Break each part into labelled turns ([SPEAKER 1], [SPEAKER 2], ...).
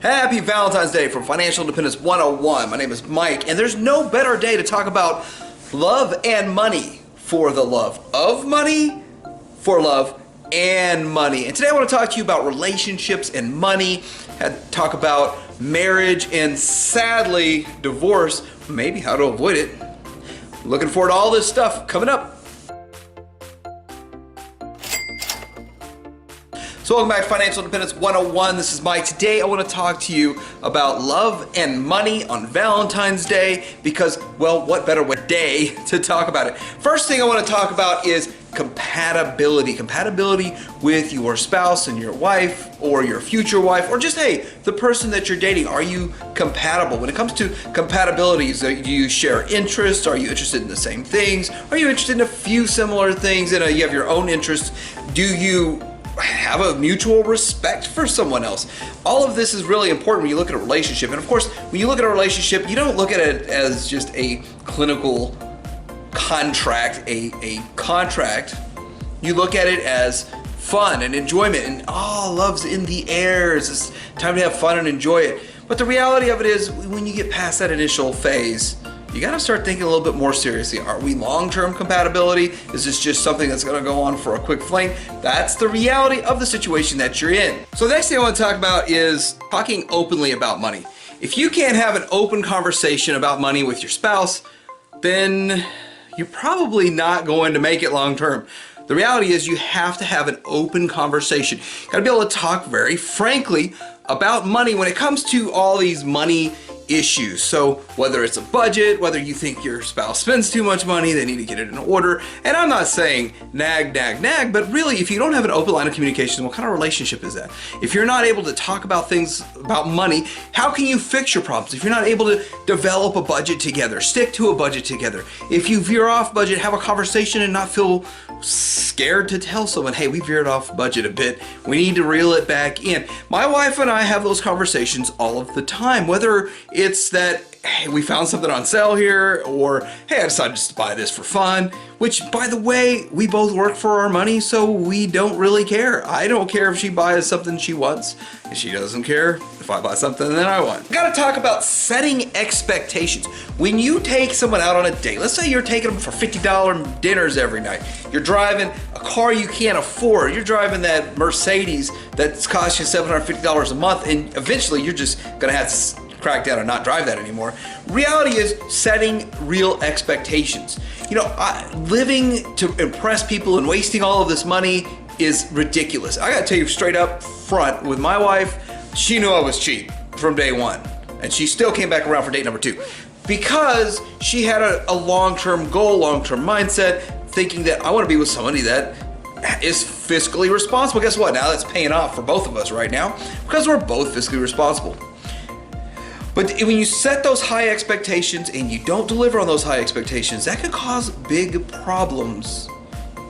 [SPEAKER 1] Happy Valentine's Day from Financial Independence 101. My name is Mike, and there's no better day to talk about love and money for the love of money, for love and money. And today I want to talk to you about relationships and money, and talk about marriage and sadly divorce, maybe how to avoid it. Looking forward to all this stuff coming up. So welcome back to Financial Independence 101. This is Mike. Today I want to talk to you about love and money on Valentine's Day because, well, what better day to talk about it? First thing I want to talk about is compatibility. Compatibility with your spouse and your wife or your future wife, or just, hey, the person that you're dating. Are you compatible? When it comes to compatibilities, do you share interests? Are you interested in the same things? Are you interested in a few similar things and you have your own interests? Do you have a mutual respect for someone else? All of this is really important when you look at a relationship. And of course, when you look at a relationship, you don't look at it as just a clinical contract, a contract. You look at it as fun and enjoyment, and love's in the air. It's time to have fun and enjoy it. But the reality of it is, when you get past that initial phase, you gotta start thinking a little bit more seriously. Are we long-term compatibility? Is this just something that's gonna go on for a quick fling? That's the reality of the situation that you're in. So the next thing I wanna talk about is talking openly about money. If you can't have an open conversation about money with your spouse, then you're probably not going to make it long-term. The reality is you have to have an open conversation. You gotta be able to talk very frankly about money when it comes to all these money issues. So whether it's a budget, whether you think your spouse spends too much money, they need to get it in order. And I'm not saying nag, but really, if you don't have an open line of communication, what kind of relationship is that? If you're not able to talk about things about money, how can you fix your problems? If you're not able to develop a budget together, stick to a budget together. If you veer off budget, have a conversation and not feel scared to tell someone, hey, we veered off budget a bit. We need to reel it back in. My wife and I have those conversations all of the time, whether it's that, hey, we found something on sale here, or hey, I decided just to buy this for fun, which, by the way, we both work for our money, so we don't really care. I don't care if she buys something she wants, and she doesn't care if I buy something that I want. We gotta talk about setting expectations. When you take someone out on a date, let's say you're taking them for $50 dinners every night. You're driving a car you can't afford. You're driving that Mercedes that's cost you $750 a month, and eventually you're just gonna have to crack down and not drive that anymore. Reality is setting real expectations. You know, living to impress people and wasting all of this money is ridiculous. I gotta tell you straight up front, with my wife, she knew I was cheap from day one, and she still came back around for date number 2 because she had a long-term goal, long-term mindset, thinking that I wanna be with somebody that is fiscally responsible. Guess what? Now that's paying off for both of us right now because we're both fiscally responsible. But when you set those high expectations and you don't deliver on those high expectations, that could cause big problems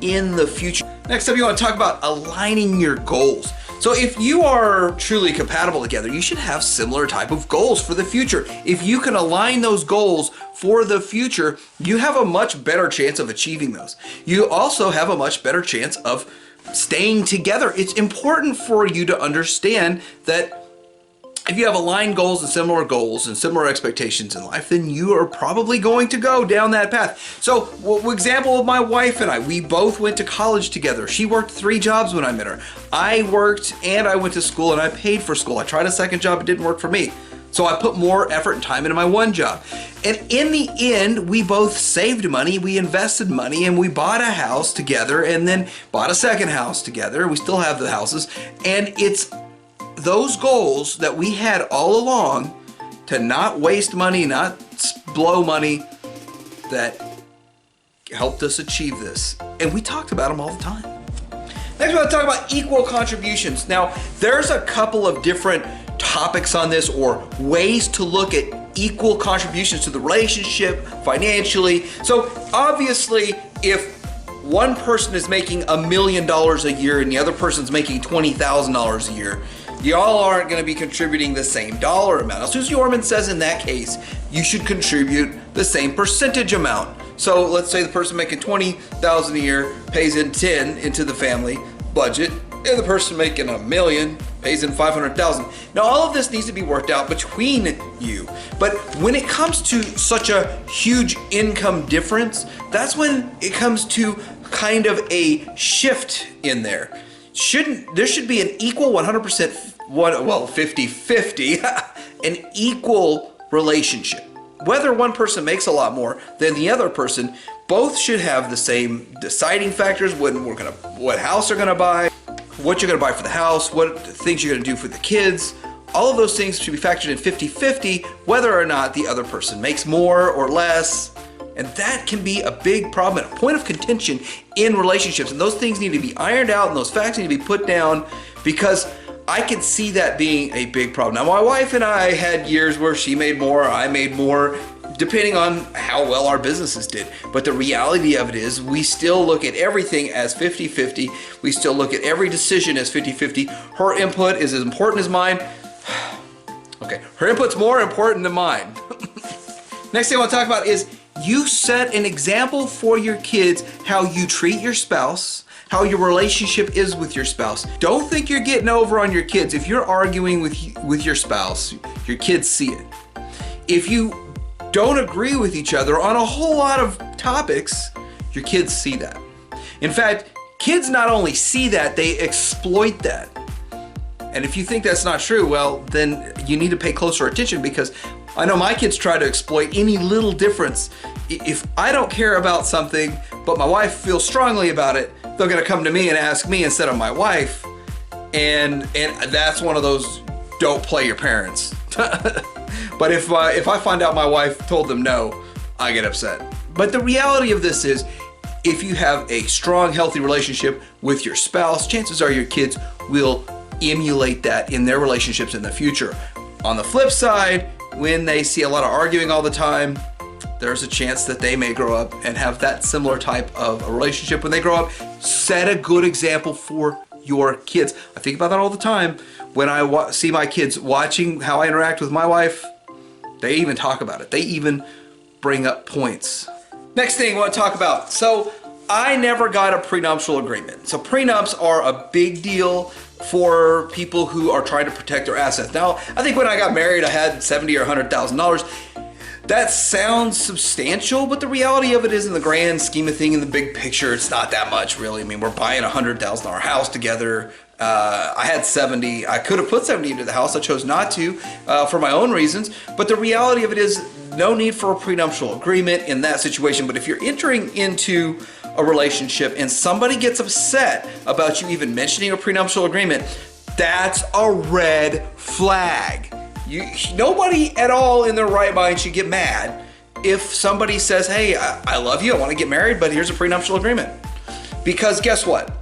[SPEAKER 1] in the future. Next up, you want to talk about aligning your goals. So if you are truly compatible together, you should have similar type of goals for the future. If you can align those goals for the future, you have a much better chance of achieving those. You also have a much better chance of staying together. It's important for you to understand that if you have aligned goals and similar expectations in life, then you are probably going to go down that path. So, example of my wife and I, we both went to college together. She worked 3 jobs when I met her. I worked and I went to school and I paid for school. I tried a second job, it didn't work for me. So I put more effort and time into my one job. And in the end, we both saved money, we invested money, and we bought a house together and then bought a second house together. We still have the houses. And it's those goals that we had all along to not waste money, not blow money, that helped us achieve this. And we talked about them all the time. Next, we're going to talk about equal contributions. Now, there's a couple of different topics on this, or ways to look at equal contributions to the relationship financially. So obviously, if one person is making $1 million a year and the other person's making $20,000 a year, y'all aren't going to be contributing the same dollar amount. Now, Susie Orman says in that case, you should contribute the same percentage amount. So let's say the person making $20,000 a year pays in 10 into the family budget, and the person making $1 million pays in 500,000. Now all of this needs to be worked out between you. But when it comes to such a huge income difference, that's when it comes to kind of a shift in there. There should be an equal 100%, 50-50, an equal relationship. Whether one person makes a lot more than the other person, both should have the same deciding factors, what house they're gonna buy, what you're gonna buy for the house, what things you're gonna do for the kids. All of those things should be factored in 50-50, whether or not the other person makes more or less. And that can be a big problem and a point of contention in relationships. And those things need to be ironed out and those facts need to be put down, because I can see that being a big problem. Now, my wife and I had years where she made more, I made more, depending on how well our businesses did. But the reality of it is we still look at everything as 50-50. We still look at every decision as 50-50. Her input is as important as mine. Okay, her input's more important than mine. Next thing I want to talk about is you set an example for your kids how you treat your spouse, how your relationship is with your spouse. Don't think you're getting over on your kids. If you're arguing with your spouse, your kids see it. If you don't agree with each other on a whole lot of topics, your kids see that. In fact, kids not only see that, they exploit that. And if you think that's not true, well, then you need to pay closer attention, because I know my kids try to exploit any little difference. If I don't care about something, but my wife feels strongly about it, they're gonna come to me and ask me instead of my wife. And that's one of those don't play your parents. But if I find out my wife told them no, I get upset. But the reality of this is, if you have a strong, healthy relationship with your spouse, chances are your kids will emulate that in their relationships in the future. On the flip side, when they see a lot of arguing all the time, there's a chance that they may grow up and have that similar type of a relationship when they grow up. Set a good example for your kids. I think about that all the time. When I see my kids watching how I interact with my wife, they even talk about it. They even bring up points. Next thing I want to talk about. So I never got a prenuptial agreement. So prenups are a big deal for people who are trying to protect their assets. Now, I think when I got married, I had $70,000 or $100,000. That sounds substantial, but the reality of it is, in the grand scheme of things, in the big picture, it's not that much, really. I mean, we're buying a $100,000 house together. I had 70. I could have put 70 into the house. I chose not to for my own reasons. But the reality of it is, no need for a prenuptial agreement in that situation. But if you're entering into a relationship and somebody gets upset about you even mentioning a prenuptial agreement, that's a red flag. Nobody at all in their right mind should get mad if somebody says, hey, I love you, I want to get married, but here's a prenuptial agreement. Because guess what?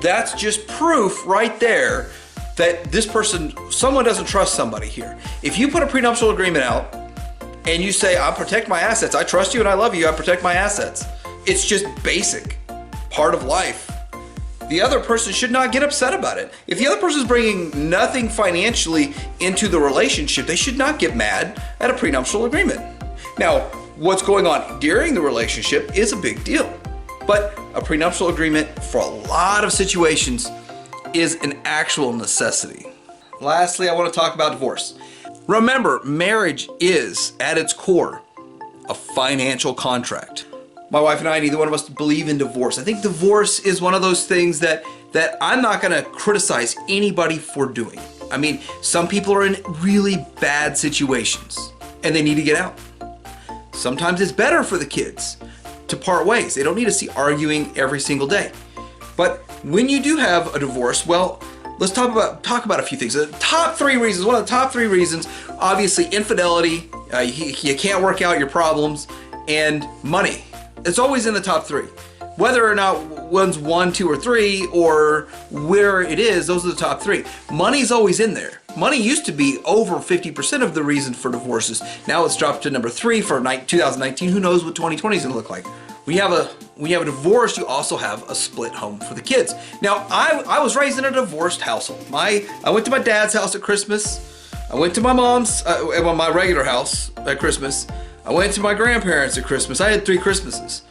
[SPEAKER 1] That's just proof right there that someone doesn't trust somebody here. If you put a prenuptial agreement out and you say, I protect my assets, I trust you and I love you, I protect my assets. It's just basic, part of life. The other person should not get upset about it. If the other person is bringing nothing financially into the relationship, they should not get mad at a prenuptial agreement. Now, what's going on during the relationship is a big deal, but a prenuptial agreement for a lot of situations is an actual necessity. Lastly, I want to talk about divorce. Remember, marriage is, at its core, a financial contract. My wife and I, neither one of us believe in divorce. I think divorce is one of those things that I'm not gonna criticize anybody for doing. I mean, some people are in really bad situations and they need to get out. Sometimes it's better for the kids to part ways. They don't need to see arguing every single day. But when you do have a divorce, well, let's talk about a few things. The top 3 reasons, one of the top 3 reasons, obviously infidelity, you can't work out your problems, and money. It's always in the top 3. Whether or not one's 1, 2, or 3, or where it is, those are the top 3. Money's always in there. Money used to be over 50% of the reason for divorces. Now it's dropped to number 3 for 2019. Who knows what 2020 is gonna look like? When you have a divorce, you also have a split home for the kids. Now, I was raised in a divorced household. I went to my dad's house at Christmas. I went to my mom's, my regular house at Christmas. I went to my grandparents at Christmas. I had 3 Christmases.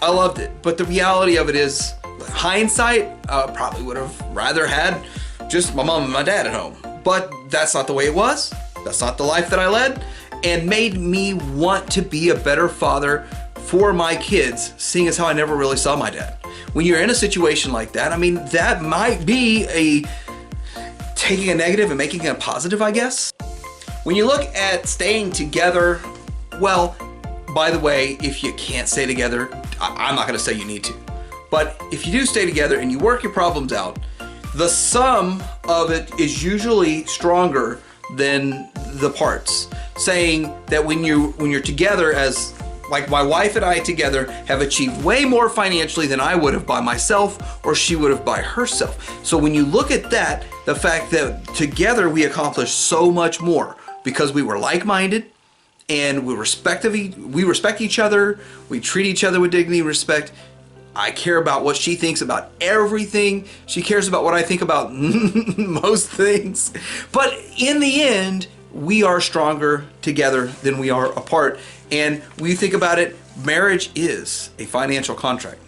[SPEAKER 1] I loved it. But the reality of it is, hindsight, I probably would have rather had just my mom and my dad at home. But that's not the way it was. That's not the life that I led, and made me want to be a better father for my kids, seeing as how I never really saw my dad. When you're in a situation like that, I mean, that might be taking a negative and making it a positive, I guess. When you look at staying together, well, by the way, if you can't stay together, I'm not gonna say you need to. But if you do stay together and you work your problems out, the sum of it is usually stronger than the parts. Saying that when you're together, as like my wife and I together have achieved way more financially than I would have by myself or she would have by herself. So when you look at that, the fact that together we accomplished so much more because we were like-minded and we respect each other, we treat each other with dignity and respect. I care about what she thinks about everything. She cares about what I think about most things. But in the end, we are stronger together than we are apart. And when you think about it, marriage is a financial contract.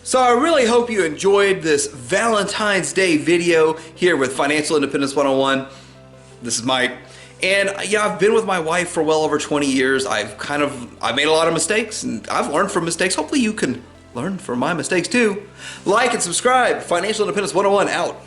[SPEAKER 1] So I really hope you enjoyed this Valentine's Day video here with Financial Independence 101. This is Mike. And yeah, I've been with my wife for well over 20 years. I've made a lot of mistakes and I've learned from mistakes. Hopefully you can learn from my mistakes too. Like and subscribe. Financial Independence 101 out.